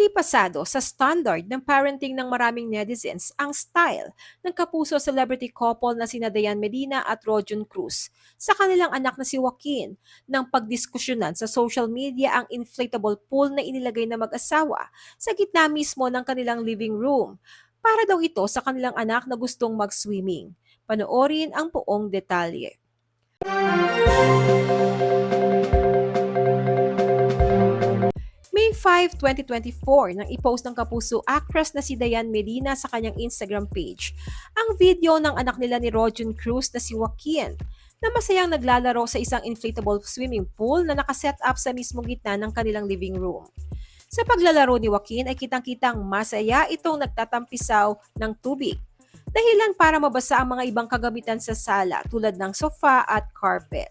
Hindi pasado sa standard ng parenting ng maraming netizens ang style ng kapuso celebrity couple na sina Dayan Medina at Rojon Cruz sa kanilang anak na si Joaquin nang pagdiskusyonan sa social media ang inflatable pool na inilagay na mag-asawa sa gitna mismo ng kanilang living room. Para daw ito sa kanilang anak na gustong mag-swimming. Panoorin ang buong detalye. May 5, 2024 nang i-post ng kapuso actress na si Dayan Medina sa kanyang Instagram page ang video ng anak nila ni Rojon Cruz na si Joaquin na masayang naglalaro sa isang inflatable swimming pool na nakaset up sa mismong gitna ng kanilang living room. Sa paglalaro ni Joaquin ay kitang-kitang masaya itong nagtatampisaw ng tubig. Dahilan para mabasa ang mga ibang kagamitan sa sala tulad ng sofa at carpet.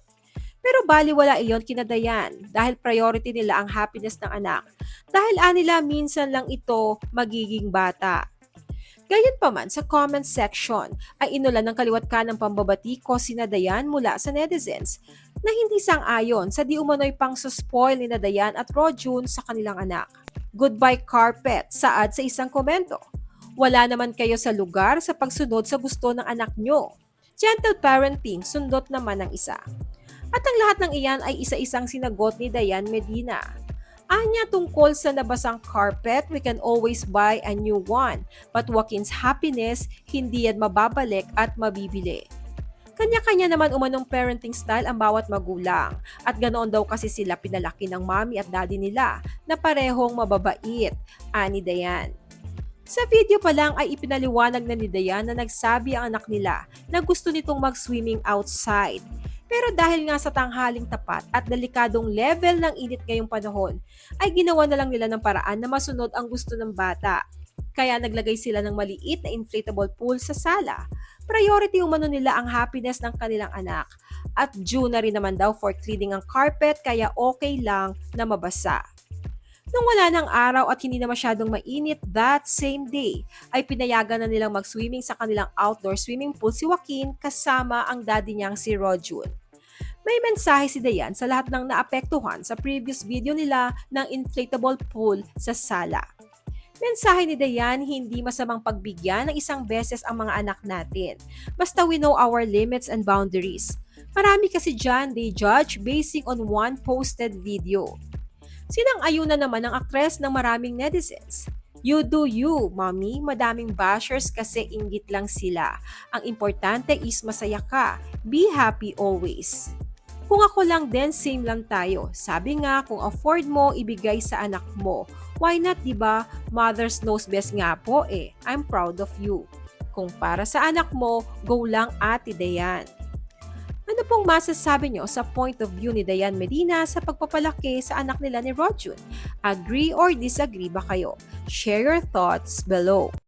Pero baliwala iyon kina Dayan dahil priority nila ang happiness ng anak. Dahil anila minsan lang ito magiging bata. Gayunpaman sa comment section ay inulan ng kaliwat kanang pambabati ko sina Dayan mula sa netizens na hindi sang-ayon sa di umano'y pang spoil ni Dayan at Rojun sa kanilang anak. Goodbye carpet, saad sa isang komento. Wala naman kayo sa lugar sa pagsunod sa gusto ng anak nyo. Gentle parenting, sundot naman ng isa. At ang lahat ng iyan ay isa-isang sinagot ni Dayan Medina. Anya tungkol sa nabasang carpet, we can always buy a new one. But Joaquin's happiness, hindi yan mababalik at mabibili. Kanya-kanya naman umanong parenting style ang bawat magulang. At ganoon daw kasi sila pinalaki ng mommy at daddy nila na parehong mababait, ani Dayan. Sa video pa lang ay ipinaliwanag na ni Dayan na nagsabi ang anak nila na gusto nitong mag-swimming outside. Pero dahil nga sa tanghaling tapat at delikadong level ng init ngayong panahon, ay ginawa na lang nila ng paraan na masunod ang gusto ng bata. Kaya naglagay sila ng maliit na inflatable pool sa sala. Priority umano nila ang happiness ng kanilang anak. At due na rin naman daw for cleaning ang carpet kaya okay lang na mabasa. Nung wala ng araw at hindi na masyadong mainit that same day, ay pinayagan na nilang mag-swimming sa kanilang outdoor swimming pool si Joaquin kasama ang daddy niyang si Rojun. May mensahe si Dayan sa lahat ng naapektuhan sa previous video nila ng inflatable pool sa sala. Mensahe ni Dayan, hindi masamang pagbigyan ng isang beses ang mga anak natin. Basta we know our limits and boundaries. Marami kasi dyan, they judge basing on one posted video. Sinang-ayunan naman ng aktres ng maraming netizens. You do you, mommy. Madaming bashers kasi inggit lang sila. Ang importante is masaya ka. Be happy always. Kung ako lang din, same lang tayo. Sabi nga, kung afford mo, ibigay sa anak mo. Why not, diba? Mother's knows best nga po eh. I'm proud of you. Kung para sa anak mo, go lang Ate Dayan. Ano pong masasabi nyo sa point of view ni Dayan Medina sa pagpapalaki sa anak nila ni Rojun? Agree or disagree ba kayo? Share your thoughts below.